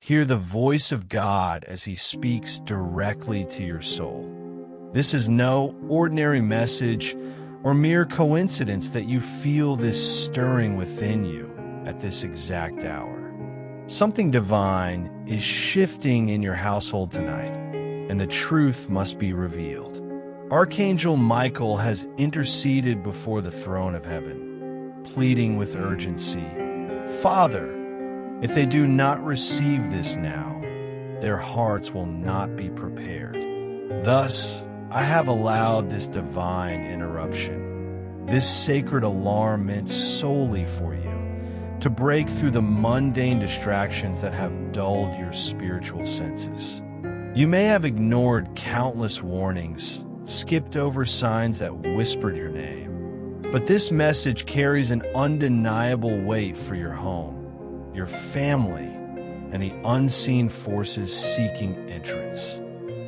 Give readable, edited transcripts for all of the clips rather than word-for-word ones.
Hear the voice of God as He speaks directly to your soul. This is no ordinary message or mere coincidence that you feel this stirring within you at this exact hour. Something divine is shifting in your household tonight, and the truth must be revealed. Archangel Michael has interceded before the throne of heaven, pleading with urgency, "Father, if they do not receive this now, their hearts will not be prepared. Thus, I have allowed this divine interruption, this sacred alarm meant solely for you, to break through the mundane distractions that have dulled your spiritual senses. You may have ignored countless warnings, skipped over signs that whispered your name, but this message carries an undeniable weight for your home, your family, and the unseen forces seeking entrance.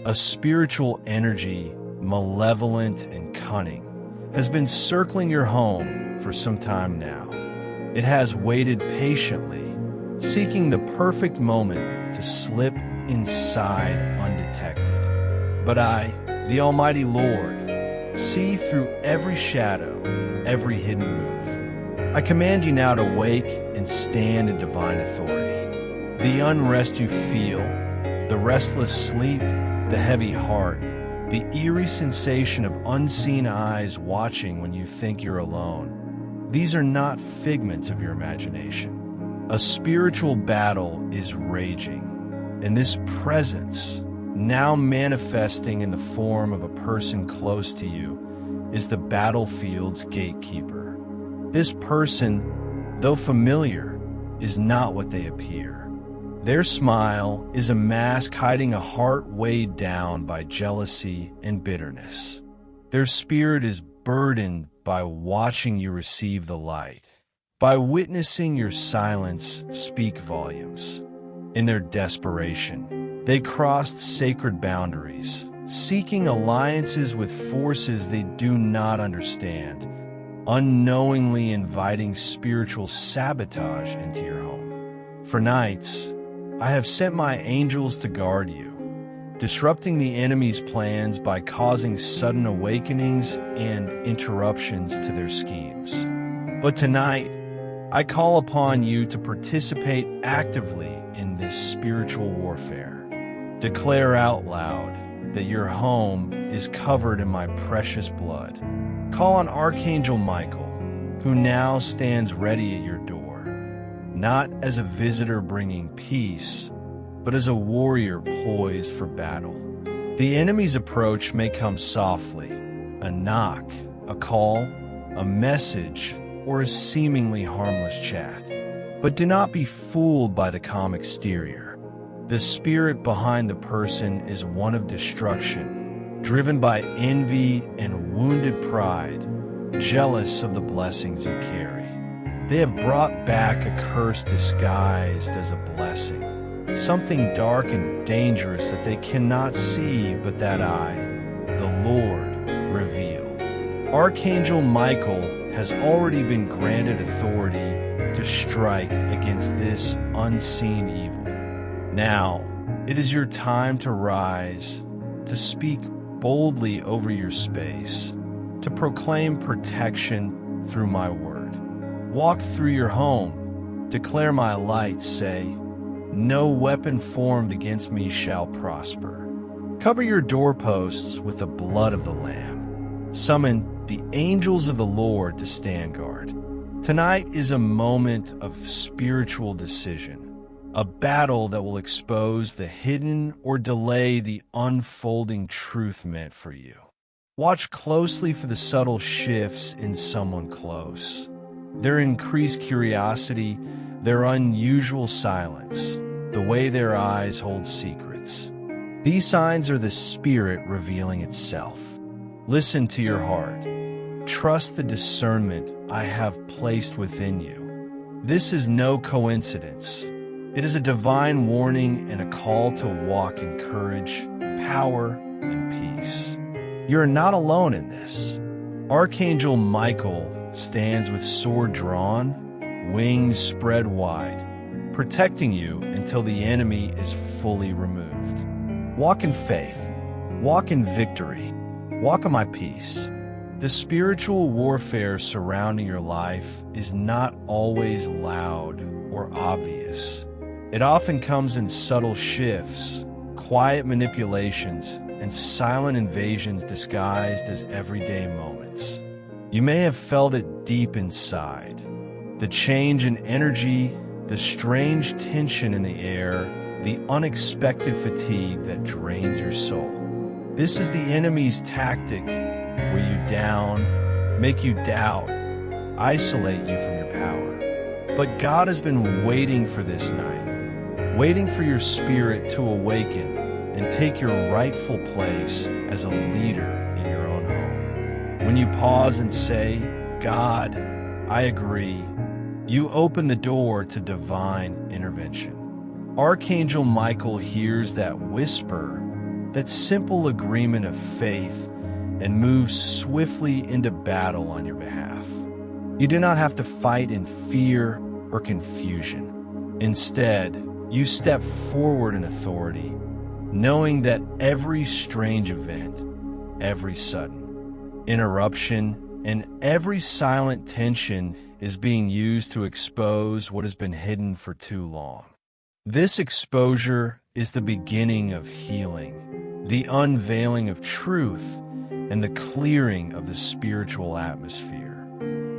A spiritual energy, malevolent and cunning, has been circling your home for some time now. It has waited patiently, seeking the perfect moment to slip inside undetected. But I, the Almighty Lord, see through every shadow, every hidden move. I command you now to wake and stand in divine authority. The unrest you feel, the restless sleep, the heavy heart, the eerie sensation of unseen eyes watching when you think you're alone, these are not figments of your imagination. A spiritual battle is raging, and this presence, now manifesting in the form of a person close to you, is the battlefield's gatekeeper. This person, though familiar, is not what they appear. Their smile is a mask hiding a heart weighed down by jealousy and bitterness. Their spirit is burdened by watching you receive the light, by witnessing your silence speak volumes. In their desperation, they crossed sacred boundaries, seeking alliances with forces they do not understand, unknowingly inviting spiritual sabotage into your home. For nights, I have sent my angels to guard you, disrupting the enemy's plans by causing sudden awakenings and interruptions to their schemes. But tonight, I call upon you to participate actively in this spiritual warfare. Declare out loud that your home is covered in my precious blood. Call on Archangel Michael, who now stands ready at your door, not as a visitor bringing peace, but as a warrior poised for battle. The enemy's approach may come softly, a knock, a call, a message, or a seemingly harmless chat. But do not be fooled by the calm exterior. The spirit behind the person is one of destruction, driven by envy and wounded pride, jealous of the blessings you carry. They have brought back a curse disguised as a blessing, something dark and dangerous that they cannot see but that I, the Lord, reveal. Archangel Michael has already been granted authority to strike against this unseen evil. Now, it is your time to rise, to speak boldly over your space, to proclaim protection through my word. Walk through your home, declare my light, say, "No weapon formed against me shall prosper." Cover your doorposts with the blood of the Lamb. Summon the angels of the Lord to stand guard. Tonight is a moment of spiritual decision, a battle that will expose the hidden or delay the unfolding truth meant for you. Watch closely for the subtle shifts in someone close, their increased curiosity, their unusual silence, the way their eyes hold secrets. These signs are the Spirit revealing itself. Listen to your heart. Trust the discernment I have placed within you. This is no coincidence. It is a divine warning and a call to walk in courage, power, and peace. You are not alone in this. Archangel Michael stands with sword drawn, wings spread wide, protecting you until the enemy is fully removed. Walk in faith. Walk in victory. Walk in my peace. The spiritual warfare surrounding your life is not always loud or obvious. It often comes in subtle shifts, quiet manipulations, and silent invasions disguised as everyday moments. You may have felt it deep inside. The change in energy, the strange tension in the air, the unexpected fatigue that drains your soul. This is the enemy's tactic: wear you down, make you doubt, isolate you from your power. But God has been waiting for this night, waiting for your spirit to awaken and take your rightful place as a leader in your own home. When you pause and say, "God, I agree," you open the door to divine intervention. Archangel Michael hears that whisper, that simple agreement of faith, and moves swiftly into battle on your behalf. You do not have to fight in fear or confusion. Instead, you step forward in authority, knowing that every strange event, every sudden interruption, and every silent tension is being used to expose what has been hidden for too long. This exposure is the beginning of healing, the unveiling of truth, and the clearing of the spiritual atmosphere.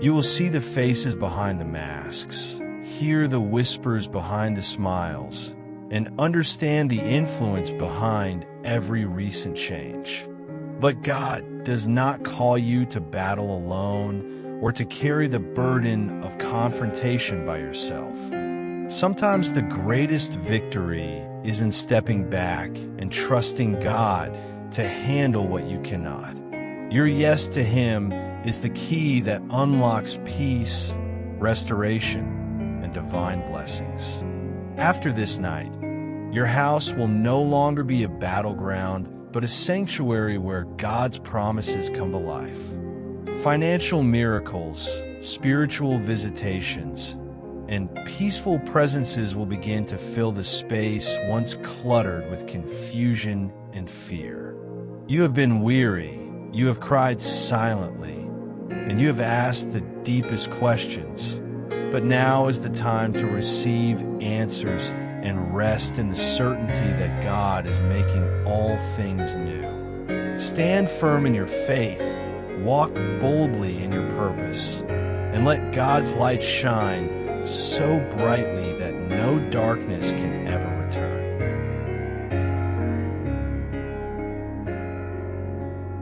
You will see the faces behind the masks, hear the whispers behind the smiles, and understand the influence behind every recent change. But God does not call you to battle alone or to carry the burden of confrontation by yourself. Sometimes the greatest victory is in stepping back and trusting God to handle what you cannot. Your yes to Him is the key that unlocks peace, restoration, and divine blessings. After this night, your house will no longer be a battleground, but a sanctuary where God's promises come to life. Financial miracles, spiritual visitations, and peaceful presences will begin to fill the space once cluttered with confusion and fear. You have been weary, you have cried silently, and you have asked the deepest questions. But now is the time to receive answers and rest in the certainty that God is making all things new. Stand firm in your faith, walk boldly in your purpose, and let God's light shine so brightly that no darkness can ever